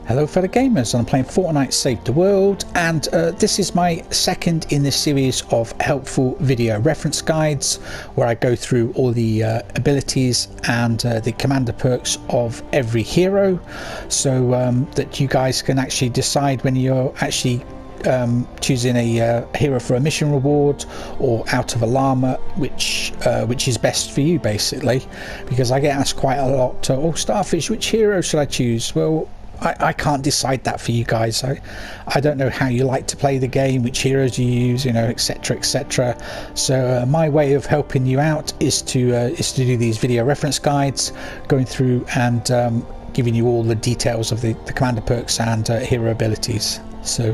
Hello fellow gamers, I'm playing Fortnite Save The World, and this is my second in this series of helpful video reference guides where I go through all the abilities and the commander perks of every hero, so that you guys can actually decide when you're actually choosing a hero for a mission reward or out of a llama, which is best for you basically, because I get asked quite a lot, oh Starfish, which hero should I choose? Well, I can't decide that for you guys. I don't know how you like to play the game, which heroes you use, you know, etc, etc. So my way of helping you out is to do these video reference guides, going through and giving you all the details of the commander perks and hero abilities, so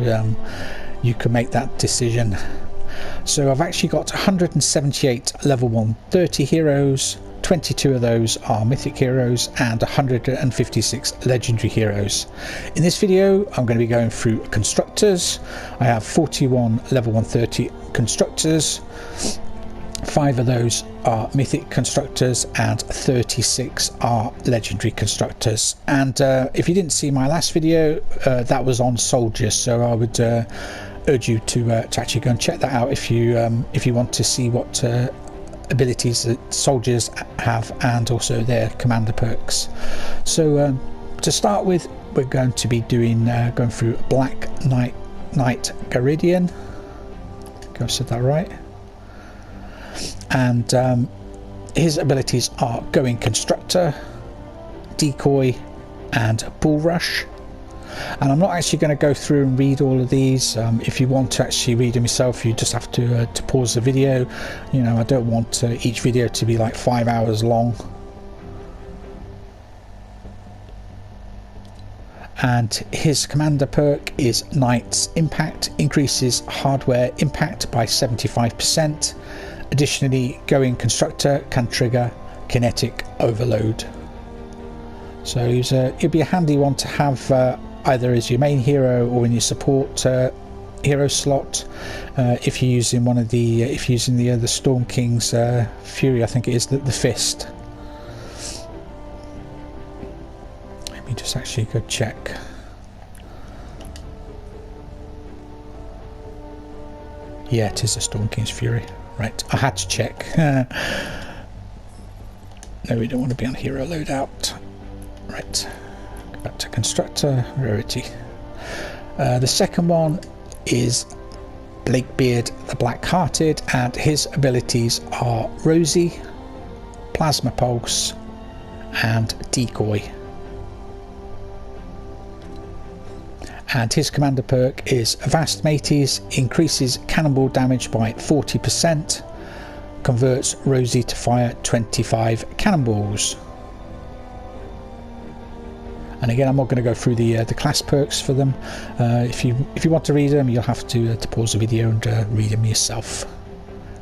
you can make that decision. So I've actually got 178 level 130 heroes, 22 of those are mythic heroes and 156 legendary heroes. In this video I'm going to be going through constructors. I have 41 level 130 constructors, 5 of those are mythic constructors and 36 are legendary constructors. And if you didn't see my last video, that was on soldiers, so I would urge you to actually go and check that out if you want to see what abilities that soldiers have and also their commander perks. So to start with, we're going to be doing going through Black Knight Garridan. I think I've said that right. And his abilities are Going Constructor, Decoy and Bull Rush. And I'm not actually going to go through and read all of these. If you want to actually read them yourself, you just have to pause the video. You know, I don't want each video to be like 5 hours long. And his commander perk is Knight's Impact, increases hardware impact by 75%. Additionally, Going Constructor can trigger kinetic overload. So he'll be a handy one to have either as your main hero or in your support hero slot. If you're using one of the the Storm King's Fury, I think it is the Fist. Let me just actually go check. Yeah, it is the Storm King's Fury. Right, I had to check. No, we don't want to be on hero loadout. Right, go back to constructor rarity. The second one is Blakebeard the Blackhearted, and his abilities are Rosie, Plasma Pulse and Decoy. And his commander perk is Vast Mateys, increases cannonball damage by 40%, converts Rosie to fire 25 cannonballs. And again, I'm not going to go through the class perks for them. If you want to read them, you'll have to pause the video and read them yourself,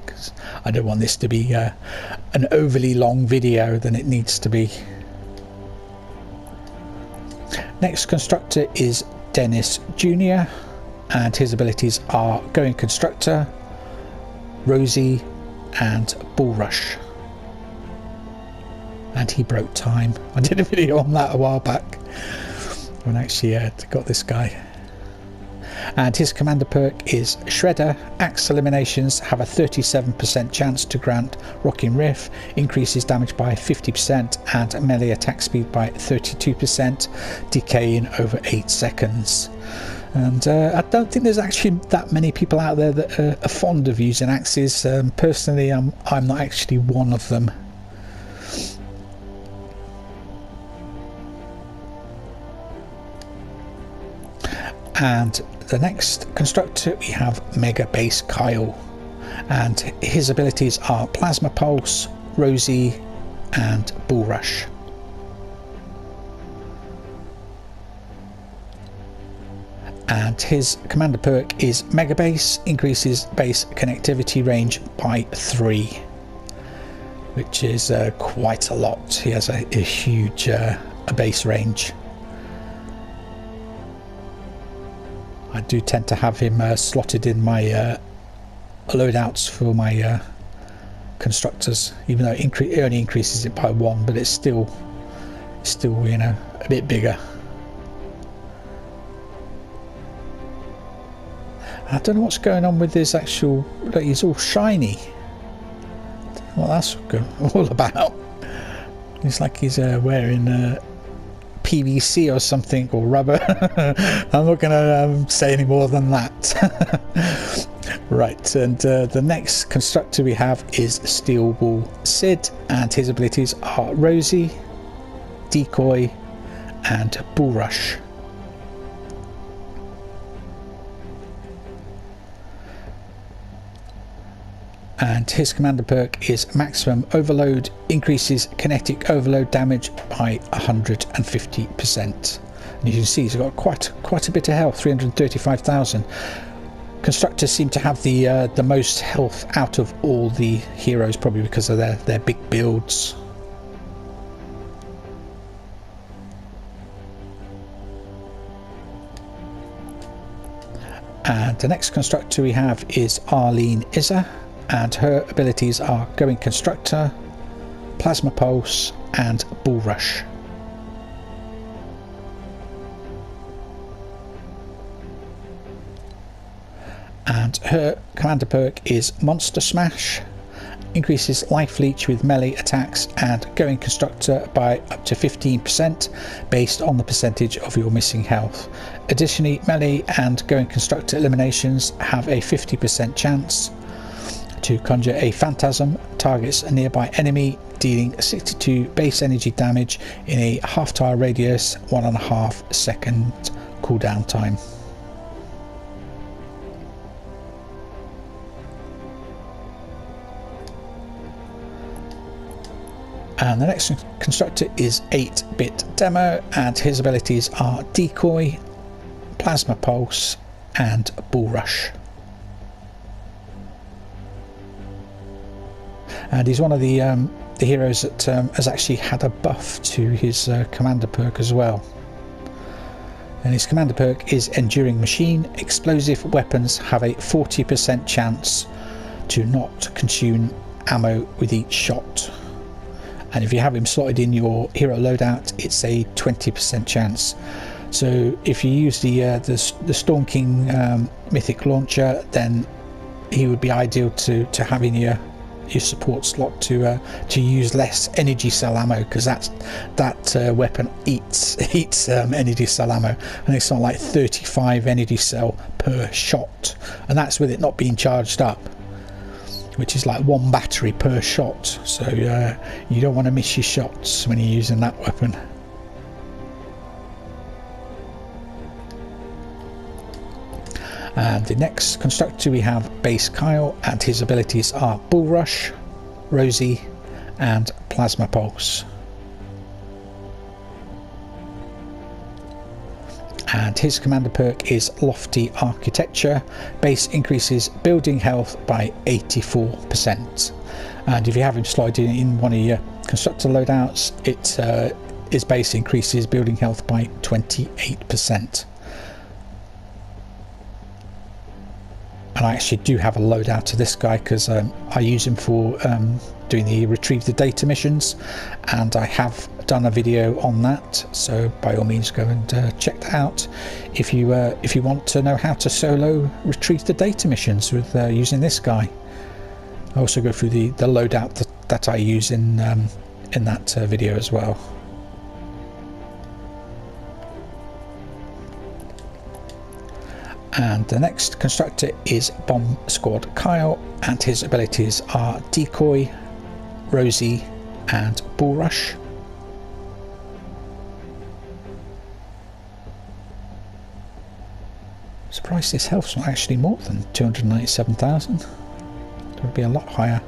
because I don't want this to be an overly long video than it needs to be. Next constructor is Dennis Jr., and his abilities are Going Constructor, Rosie and Bull Rush. And he broke time. I did a video on that a while back when I actually got this guy. And his commander perk is Shredder. Axe eliminations have a 37% chance to grant Rocking Riff, increases damage by 50% and melee attack speed by 32%, decaying over 8 seconds. And I don't think there's actually that many people out there that are fond of using axes. Personally, I'm not actually one of them. And the next constructor, we have Mega Base Kyle, and his abilities are Plasma Pulse, Rosie and Bull Rush. And his commander perk is Mega Base, increases base connectivity range by 3, which is quite a lot. He has a huge base range. I do tend to have him slotted in my loadouts for my constructors, even though it only increases it by 1, but it's still you know, a bit bigger. I don't know what's going on with his actual... Look, he's all shiny. I don't know what that's all about. It's like he's wearing PVC or something, or rubber. I'm not going to say any more than that. Right, and the next constructor we have is Steel Bull Sid, and his abilities are Rosie, Decoy, and Bull Rush. And his commander perk is Maximum Overload, increases kinetic overload damage by 150%. And you can see he's got quite a bit of health, 335,000. Constructors seem to have the most health out of all the heroes, probably because of their big builds. And the next constructor we have is Arlene Izi, and her abilities are Going Constructor, Plasma Pulse, and Bull Rush. And her commander perk is Monster Smash, increases life leech with melee attacks and Going Constructor by up to 15% based on the percentage of your missing health. Additionally, melee and Going Constructor eliminations have a 50% chance to conjure a phantasm, targets a nearby enemy, dealing 62 base energy damage in a half-tile radius, 1.5 second cooldown time. And the next constructor is 8-Bit Demo, and his abilities are Decoy, Plasma Pulse, and Bull Rush. And he's one of the heroes that has actually had a buff to his commander perk as well. And his commander perk is Enduring Machine. Explosive weapons have a 40% chance to not consume ammo with each shot. And if you have him slotted in your hero loadout, it's a 20% chance. So if you use the Storm King mythic launcher, then he would be ideal to have in your support slot to use less energy cell ammo, because that weapon eats energy cell ammo, and it's not like 35 energy cell per shot, and that's with it not being charged up, which is like 1 battery per shot. So you don't want to miss your shots when you're using that weapon. And the next constructor we have Base Kyle, and his abilities are Bull Rush, Rosie, and Plasma Pulse. And his commander perk is Lofty Architecture. Base increases building health by 84%. And if you have him slotted in one of your constructor loadouts, his base increases building health by 28%. And I actually do have a loadout to this guy, because I use him for doing the Retrieve the Data missions, and I have done a video on that, so by all means go and check that out if you want to know how to solo Retrieve the Data missions with using this guy. I also go through the loadout that I use in that video as well. And the next constructor is Bomb Squad Kyle, and his abilities are Decoy, Rosie, and Bull Rush. Surprised his health's not actually more than 297,000. It would be a lot higher.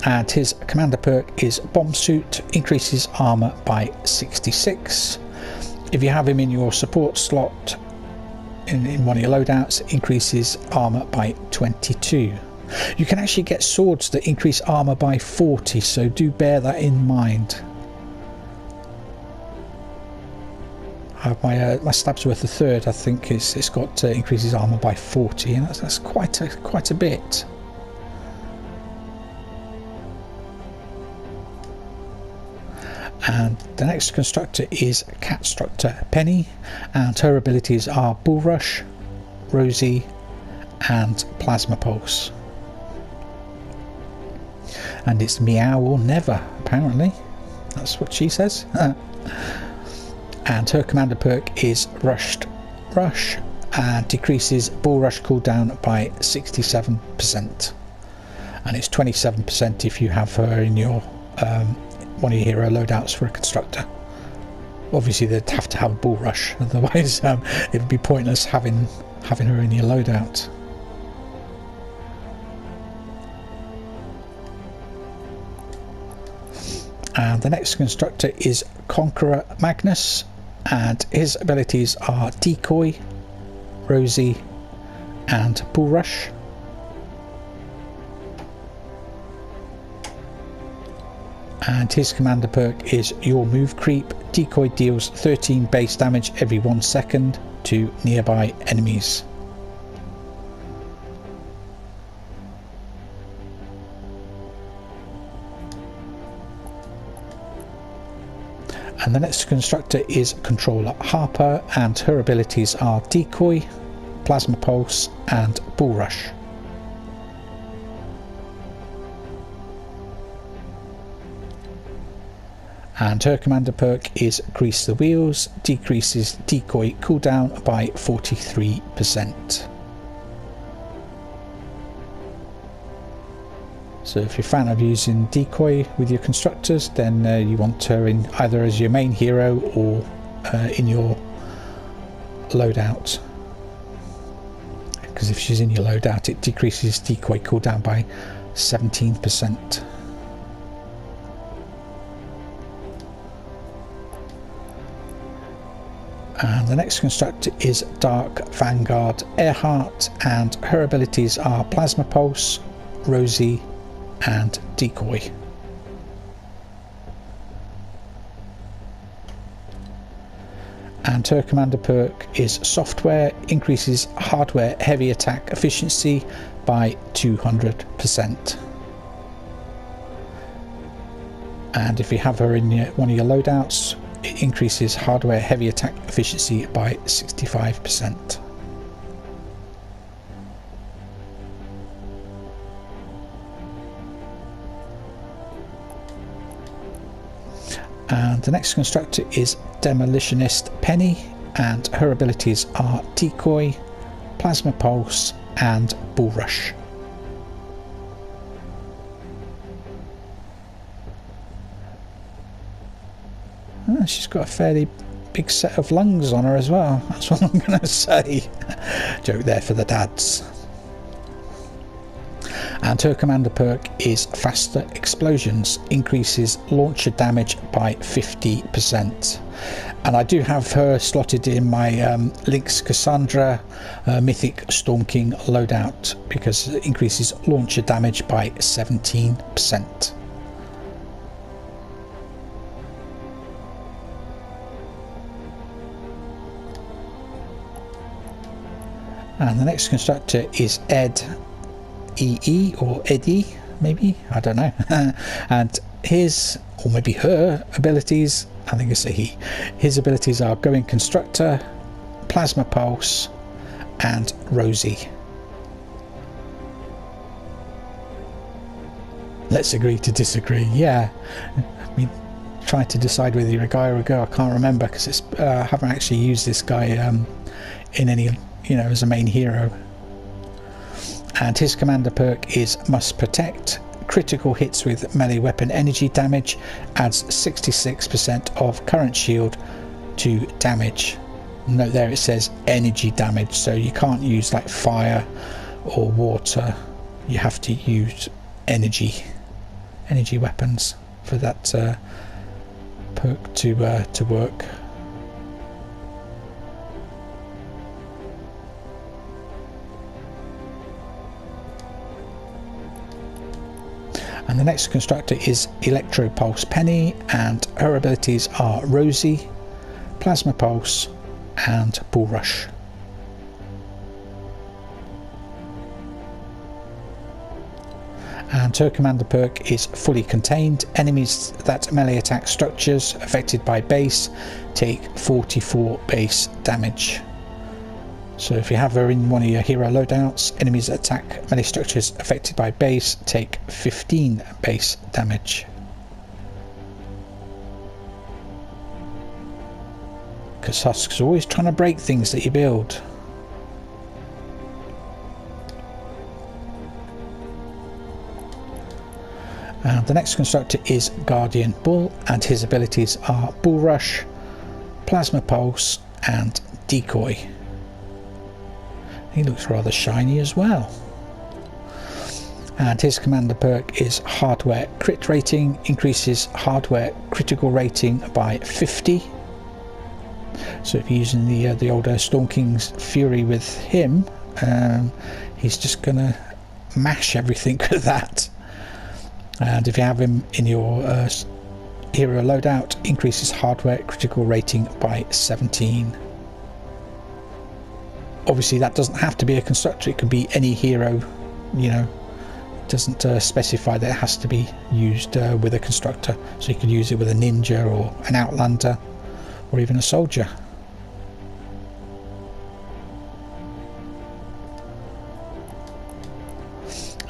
And his commander perk is Bomb Suit, increases armor by 66. If you have him in your support slot in one of your loadouts, increases armor by 22. You can actually get swords that increase armor by 40, so do bear that in mind. I have my Stabsworth III, I think it's got increases armor by 40, and that's quite a bit. And the next constructor is Constructor Penny, and her abilities are Bull Rush, Rosie, and Plasma Pulse. And it's meow or never, apparently. That's what she says. And her commander perk is Rushed Rush, and decreases Bull Rush cooldown by 67%. And it's 27% if you have her in your one of your hero loadouts for a constructor. Obviously they'd have to have a Bull Rush, otherwise it would be pointless having her in your loadout. And the next constructor is Conqueror Magnus, and his abilities are Decoy, Rosie, and Bull Rush. And his commander perk is Your Move Creep. Decoy deals 13 base damage every 1 second to nearby enemies. And the next constructor is Controller Harper, and her abilities are Decoy, Plasma Pulse, and Bull Rush. And her commander perk is Grease the Wheels, decreases decoy cooldown by 43%. So if you're a fan of using decoy with your constructors, then you want her in either as your main hero or in your loadout. Because if she's in your loadout, it decreases decoy cooldown by 17%. And the next constructor is Dark Vanguard Earhart, and her abilities are Plasma Pulse, Rosie, and Decoy. And her commander perk is Software, increases hardware heavy attack efficiency by 200%. And if you have her in one of your loadouts, it increases hardware heavy attack efficiency by 65%. And the next constructor is Demolitionist Penny, and her abilities are Decoy, Plasma Pulse, and Bull Rush. Oh, she's got a fairly big set of lungs on her as well, that's what I'm going to say. Joke there for the dads. And her commander perk is Faster Explosions, increases launcher damage by 50%. And I do have her slotted in my Lynx Cassandra Mythic Storm King loadout, because it increases launcher damage by 17%. And the next constructor is Ed EE, or Eddie maybe, I don't know. And his, or maybe her abilities, I think it's a he, his abilities are Going Constructor, Plasma Pulse, and Rosie. Let's agree to disagree. Yeah, I mean, try to decide whether you're a guy or a girl. I can't remember, because it's I haven't actually used this guy in any, you know, as a main hero. And his commander perk is Must Protect. Critical hits with melee weapon energy damage adds 66% of current shield to damage. Note there it says energy damage, so you can't use like fire or water. You have to use energy weapons for that perk to work. And the next constructor is Electro Pulse Penny, and her abilities are Rosie, Plasma Pulse, and Bull Rush. And her commander perk is Fully Contained. Enemies that melee attack structures affected by base take 44 base damage. So if you have her in one of your hero loadouts, enemies that attack melee structures affected by base take 15 base damage. Because Husk's always trying to break things that you build. And the next constructor is Guardian Bull, and his abilities are Bull Rush, Plasma Pulse and Decoy. He looks rather shiny as well. And his commander perk is Hardware Crit Rating, increases hardware critical rating by 50. So if you're using the older Storm King's Fury with him, he's just going to mash everything with that. And if you have him in your hero loadout, increases hardware critical rating by 17. Obviously that doesn't have to be a constructor, it could be any hero, you know. It doesn't specify that it has to be used with a constructor. So you could use it with a ninja or an outlander or even a soldier.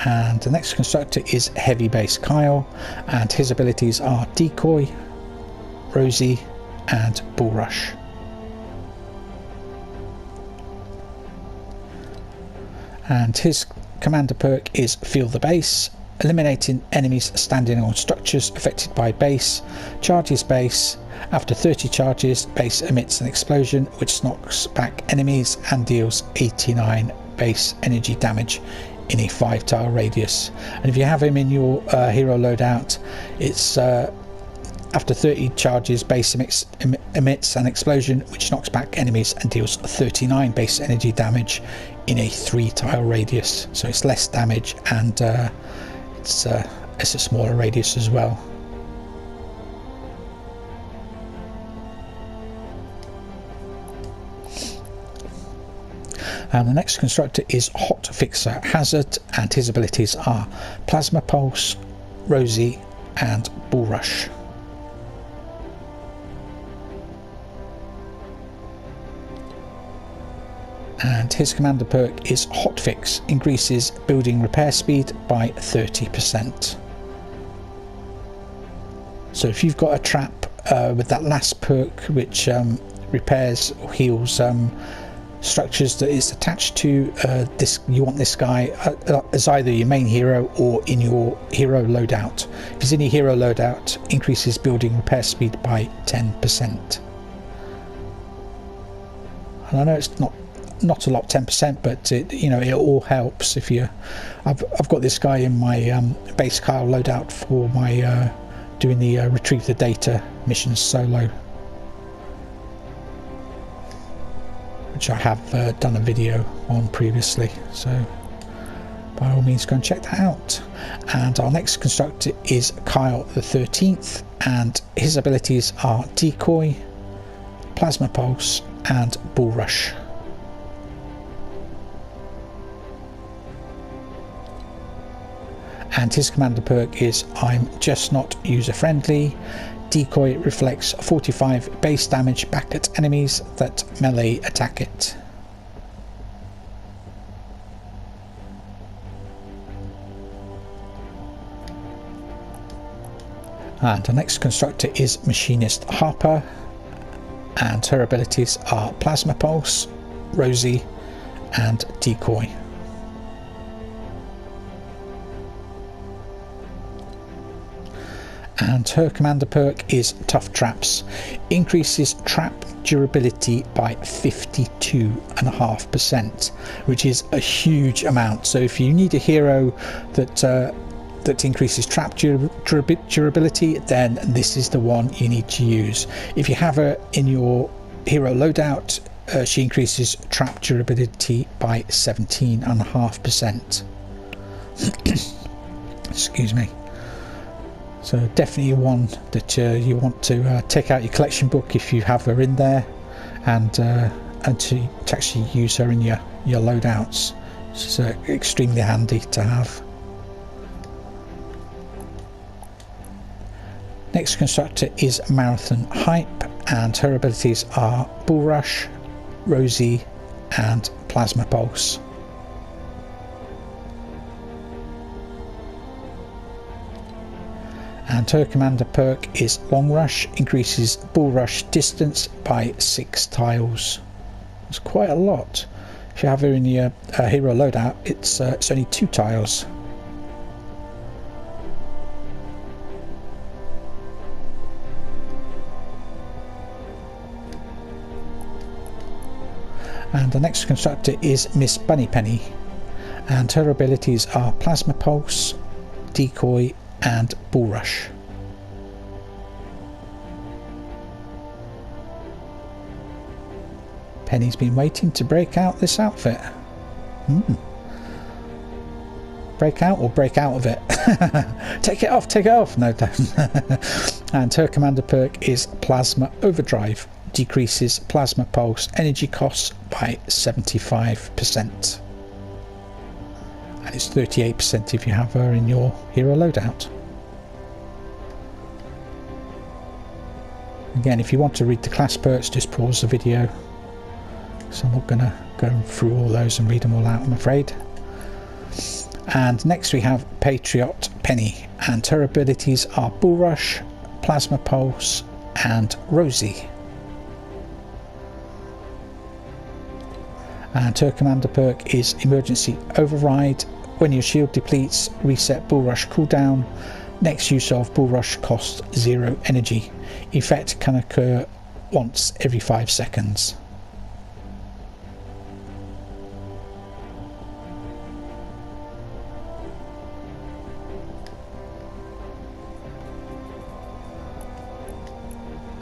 And the next constructor is Heavy Base Kyle, and his abilities are Decoy, Rosie and Bull Rush. And his commander perk is Feel the Base, eliminating enemies standing on structures affected by base, charges base. After 30 charges, base emits an explosion which knocks back enemies and deals 89 base energy damage in a 5-tile radius. And if you have him in your hero loadout, it's after 30 charges, base emits an explosion which knocks back enemies and deals 39 base energy damage in a 3-tile radius. So it's less damage, and it's a smaller radius as well. And the next constructor is Hot Fixer Hazard, and his abilities are Plasma Pulse, Rosie and Bull Rush. And his commander perk is Hot Fix, increases building repair speed by 30%. So if you've got a trap with that last perk which repairs or heals structures that is attached to you want this guy as either your main hero or in your hero loadout. If he's in your hero loadout, increases building repair speed by 10%. And I know it's not a lot, 10%, but it all helps. If you, I've got this guy in my base Kyle loadout for my doing the retrieve the data missions solo, which I have done a video on previously, so by all means go and check that out. And our next constructor is Kyle the 13th, and his abilities are Decoy, Plasma Pulse and Bull Rush. And his commander perk is I'm Just Not User Friendly. Decoy reflects 45 base damage back at enemies that melee attack it. And the next constructor is Machinist Harper, and her abilities are Plasma Pulse, Rosie and Decoy. And her commander perk is Tough Traps, increases trap durability by 52.5%, which is a huge amount. So if you need a hero that increases trap durability, then this is the one you need to use. If you have her in your hero loadout, she increases trap durability by 17.5%. Excuse me. So definitely one that you want to take out your collection book if you have her in there, and to actually use her in your loadouts. She's extremely handy to have. Next constructor is Marathon Hype, and her abilities are Bull Rush, Rosie and Plasma Pulse. And her commander perk is Long Rush, increases Bull Rush distance by 6 tiles. It's quite a lot. If you have her in your hero loadout, it's only 2 tiles. And the next constructor is Miss Moneypenny, and her abilities are Plasma Pulse, Decoy and Bull Rush. Penny's been waiting to break out this outfit. Break out or break out of it? Take it off, take it off! No, don't. And her commander perk is Plasma Overdrive, decreases Plasma Pulse energy costs by 75%. And it's 38% if you have her in your hero loadout. Again, if you want to read the class perks, just pause the video. So I'm not going to go through all those and read them all out, I'm afraid. And next we have Patriot Penny, and her abilities are Bull Rush, Plasma Pulse and Rosie. And her commander perk is Emergency Override. When your shield depletes, reset Bull Rush cooldown. Next use of Bull Rush costs 0 energy. Effect can occur once every 5 seconds.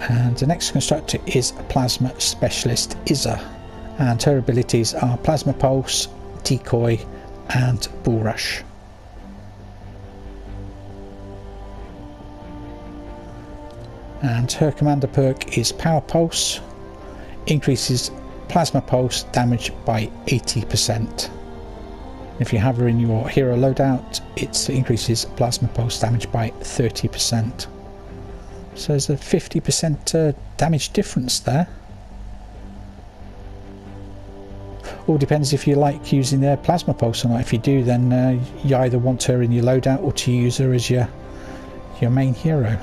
And the next constructor is Plasma Specialist Izza, and her abilities are Plasma Pulse, Decoy and Bull Rush. And her commander perk is Power Pulse, increases Plasma Pulse damage by 80%. If you have her in your hero loadout, it increases Plasma Pulse damage by 30%. So there's a 50% damage difference there. All depends if you like using their Plasma Pulse or not. If you do, then you either want her in your loadout or to use her as your main hero.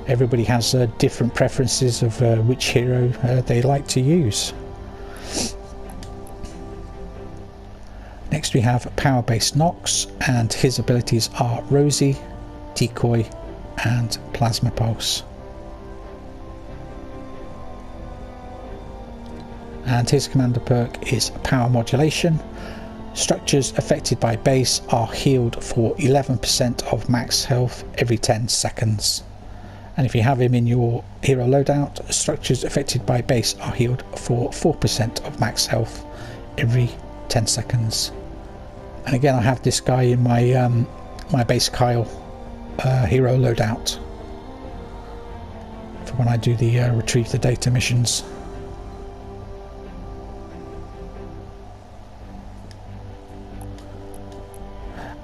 Everybody has different preferences of which hero they like to use. Next we have Power-Based Nox, and his abilities are Rosie, Decoy and Plasma Pulse. And his commander perk is Power Modulation. Structures affected by base are healed for 11% of max health every 10 seconds. And if you have him in your hero loadout, structures affected by base are healed for 4% of max health every 10 seconds. And again, I have this guy in my my base Kyle hero loadout for when I do the retrieve the data missions.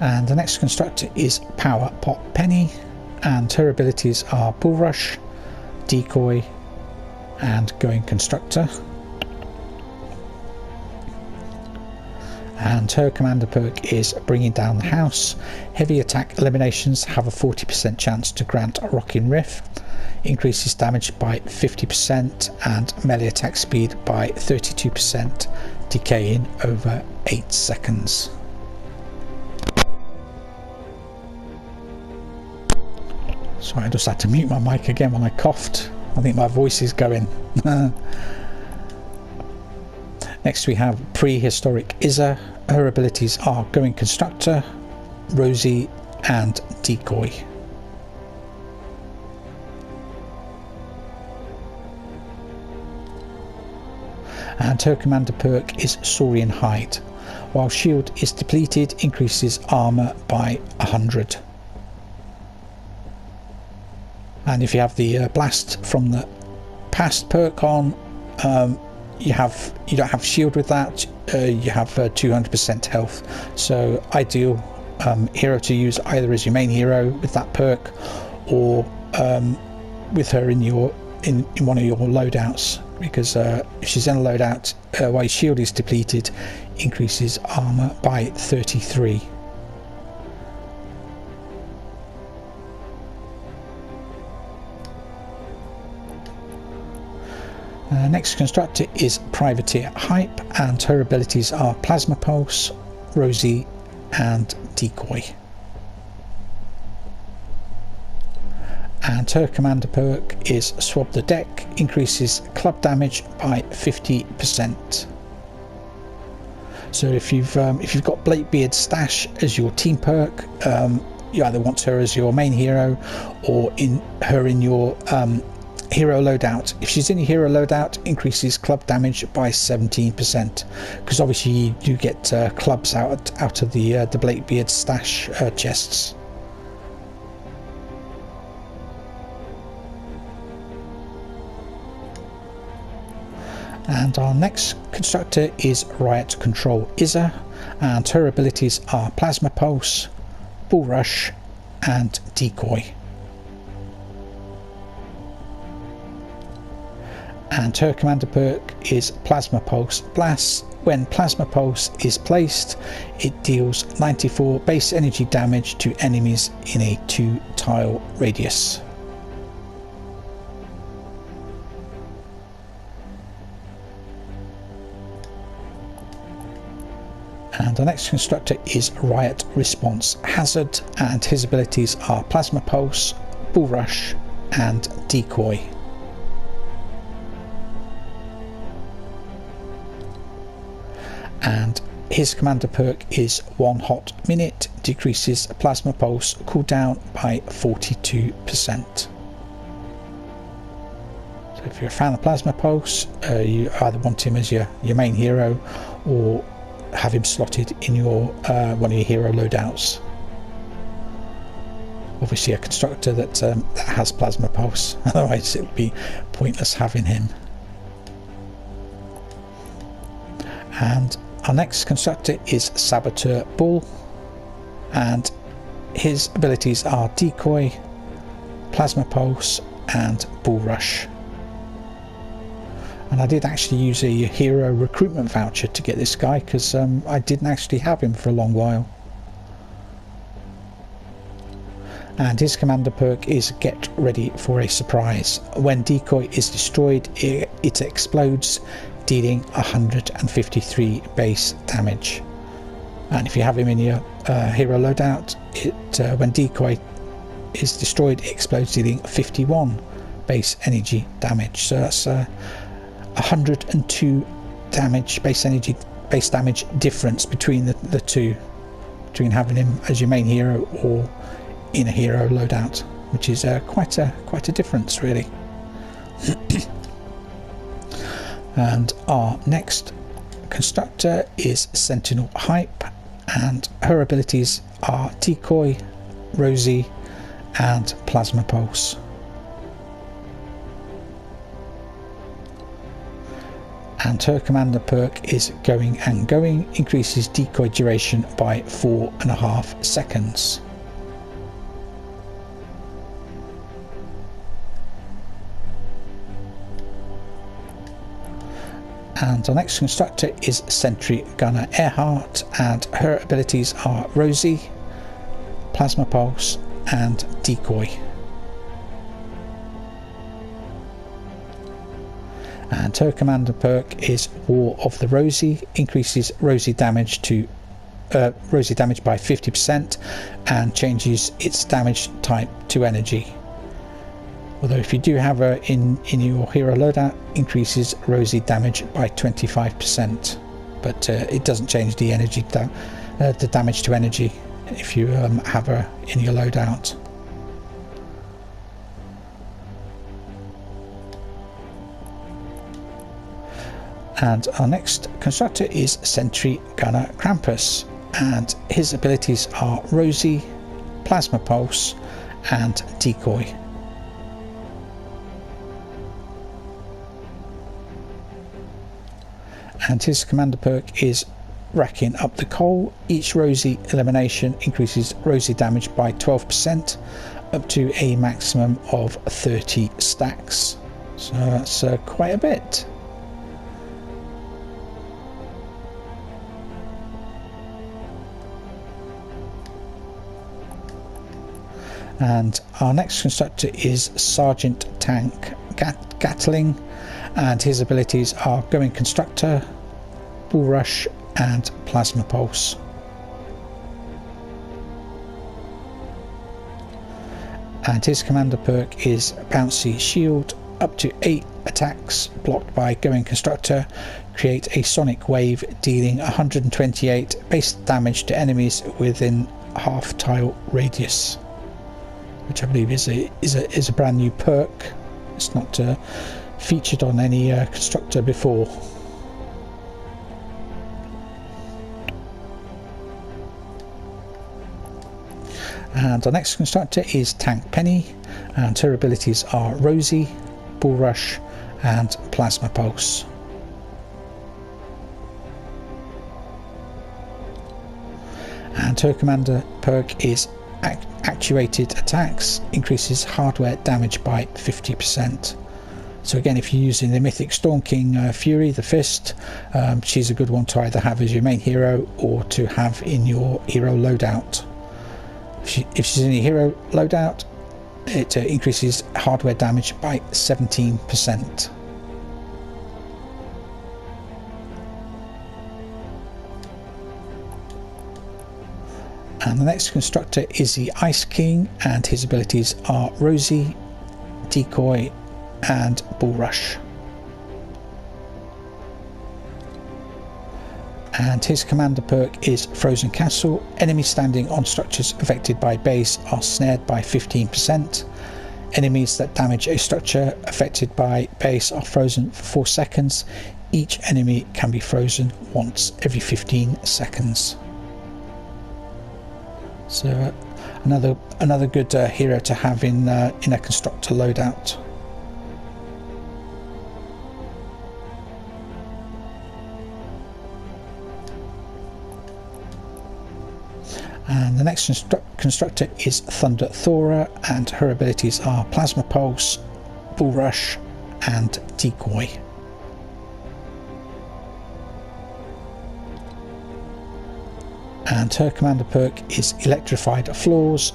And the next constructor is Power Pot Penny, and her abilities are Bull Rush, Decoy and Going Constructor. And her commander perk is Bringing Down the House. Heavy attack eliminations have a 40% chance to grant a Rocking Rift, increases damage by 50% and melee attack speed by 32%, decaying over 8 seconds. Sorry, I just had to mute my mic again when I coughed. I think my voice is going. Next we have Prehistoric Izza. Her abilities are Going Constructor, Rosie and Decoy. And her commander perk is Saurian Hide. While shield is depleted, increases armor by 100. And if you have the blast from the past perk on, you don't have shield with that. You have 200% health. So ideal hero to use either as your main hero with that perk, or with her in one of your loadouts. because if she's in a loadout while his shield is depleted, increases armor by 33. Next constructor is Privateer Hype, and her abilities are Plasma Pulse, Rosy and Decoy. And her commander perk is Swab the Deck, increases club damage by 50%. So if you've got Blakebeard Stash as your team perk, you either want her as your main hero or in your hero loadout. If she's in your hero loadout, increases club damage by 17%, because obviously you do get clubs out of the Blakebeard Stash chests. And our next constructor is Riot Control Izza, and her abilities are Plasma Pulse, Bull Rush and Decoy. And her commander perk is Plasma Pulse Blast. When Plasma Pulse is placed, it deals 94 base energy damage to enemies in a 2-tile radius. And the next constructor is Riot Response Hazard, and his abilities are Plasma Pulse, Bull Rush and Decoy. And his commander perk is 1 hot minute, decreases plasma pulse cooldown by 42%. So if you're a fan of plasma pulse, you either want him as your main hero or have him slotted in your one of your hero loadouts. Obviously a constructor that has plasma pulse, otherwise it would be pointless having him. And our next constructor is Saboteur Bull, and his abilities are Decoy, Plasma Pulse and Bull Rush. And I did actually use a hero recruitment voucher to get this guy, because I didn't actually have him for a long while. And his commander perk is Get Ready for a Surprise. When Decoy is destroyed, it explodes, dealing 153 base damage. And if you have him in your hero loadout, when Decoy is destroyed, it explodes, dealing 51 base energy damage. So that's 102 damage, base damage difference between the two, between having him as your main hero or in a hero loadout, which is quite a difference really. And our next constructor is Sentinel Hype, and her abilities are Decoy, Rosy and Plasma Pulse. And her commander perk is Going and Going, increases decoy duration by 4.5 seconds. And our next constructor is Sentry Gunner Earhart, and her abilities are Rosy, Plasma Pulse and Decoy. And her commander perk is War of the Rosy, increases Rosy damage by 50% and changes its damage type to energy. Although if you do have her in your hero loadout, increases Rosy damage by 25%, but it doesn't change the the damage to energy if you have her in your loadout. And our next constructor is Sentry Gunner Krampus, and his abilities are Rosy, Plasma Pulse and Decoy. And his commander perk is Racking Up the Coal. Each Rosy elimination increases Rosy damage by 12%, up to a maximum of 30 stacks. So that's quite a bit. And our next constructor is Sergeant Tank Gatling, and his abilities are Going Constructor, Bull Rush and Plasma Pulse. And his commander perk is Bouncy Shield. Up to 8 attacks blocked by Going Constructor create a sonic wave dealing 128 base damage to enemies within half tile radius, which I believe is a brand new perk. It's not featured on any constructor before. And our next constructor is Tank Penny, and her abilities are Rosie, Bull Rush and Plasma Pulse. And her commander perk is Actuated Attacks, increases hardware damage by 50%. So again, if you're using the Mythic Storm King Fury, the Fist, she's a good one to either have as your main hero or to have in your hero loadout. If she's in your hero loadout, it increases hardware damage by 17%. And the next constructor is the Ice King, and his abilities are Rosie, Decoy and Bull Rush. And his commander perk is Frozen Castle. Enemies standing on structures affected by base are snared by 15%. Enemies that damage a structure affected by base are frozen for 4 seconds. Each enemy can be frozen once every 15 seconds. So another good hero to have in a constructor loadout. And the next constructor is Thunder Thora, and her abilities are Plasma Pulse, Bull Rush and Decoy. And her commander perk is Electrified Floors.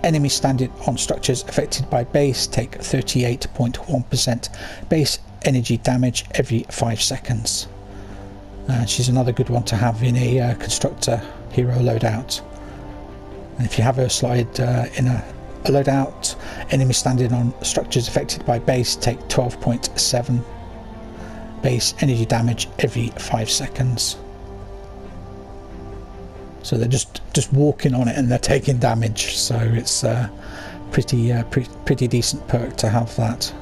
Enemies standing on structures affected by base take 38.1% base energy damage every 5 seconds. She's another good one to have in a constructor hero loadout. And if you have her slide in a loadout, enemies standing on structures affected by base take 12.7 base energy damage every 5 seconds. So they're just walking on it and they're taking damage. So it's a pretty decent perk to have that.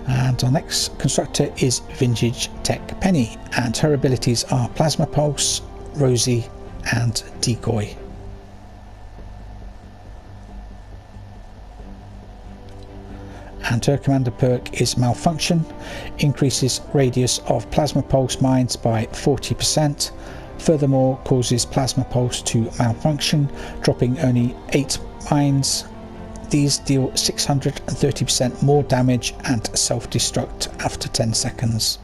And our next constructor is Vintage Tech Penny, and her abilities are Plasma Pulse, Rosie and Decoy. And her commander perk is Malfunction, increases radius of Plasma Pulse mines by 40%, furthermore causes Plasma Pulse to malfunction, dropping only 8 mines. These deal 630% more damage and self-destruct after 10 seconds.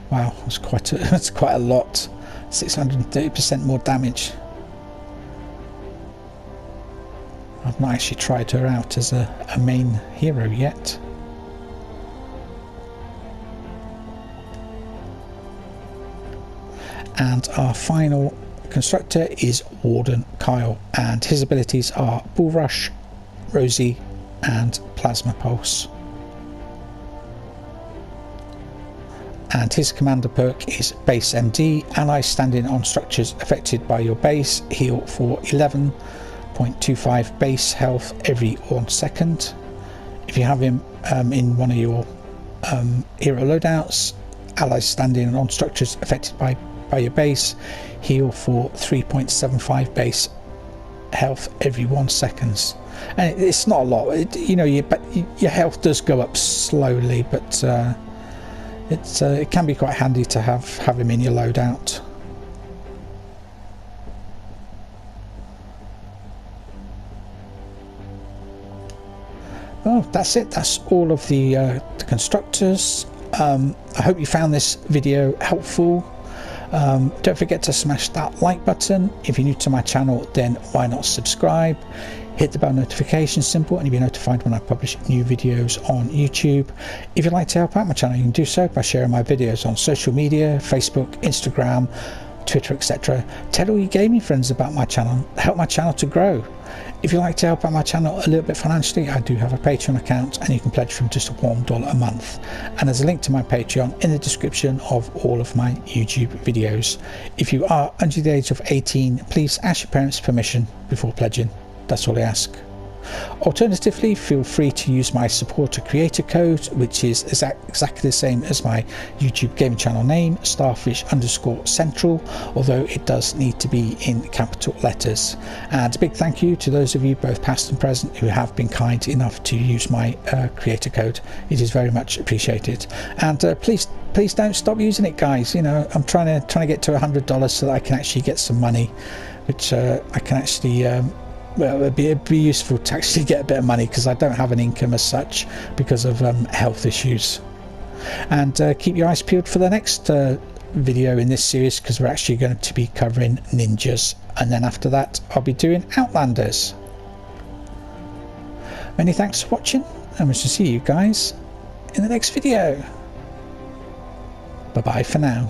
Wow, that's quite a lot. 630% more damage. I've not actually tried her out as a main hero yet. And our final constructor is Warden Kyle, and his abilities are Bull Rush, Rosie and Plasma Pulse. And his commander perk is Base MD. Allies standing on structures affected by your base heal for 11.25 base health every 1 second. If you have him in one of your hero loadouts, allies standing on structures affected by your base heal for 3.75 base health every 1 second. And it's not a lot, your health does go up slowly, but it can be quite handy to have him in your loadout. well, that's it. That's all of the constructors. I hope you found this video helpful. Don't forget to smash that like button. If you're new to my channel, then why not subscribe? Hit the bell notification symbol and you'll be notified when I publish new videos on YouTube. If you'd like to help out my channel, you can do so by sharing my videos on social media, Facebook, Instagram, Twitter, etc. Tell all your gaming friends about my channel. Help my channel to grow. If you'd like to help out my channel a little bit financially, I do have a Patreon account and you can pledge from just $1 a month. And there's a link to my Patreon in the description of all of my YouTube videos. If you are under the age of 18, please ask your parents' permission before pledging. That's all I ask. Alternatively, feel free to use my supporter creator code, which is exactly the same as my YouTube gaming channel name, starfish_central, although it does need to be in capital letters. And a big thank you to those of you, both past and present, who have been kind enough to use my creator code. It is very much appreciated. And please don't stop using it, guys. You know, I'm trying to get to $100 so that I can actually get some money, which I can actually well, it'd be useful to actually get a bit of money because I don't have an income as such because of health issues. And keep your eyes peeled for the next video in this series, because we're actually going to be covering ninjas, and then after that I'll be doing Outlanders. Many thanks for watching, and we shall see you guys in the next video. Bye bye for now.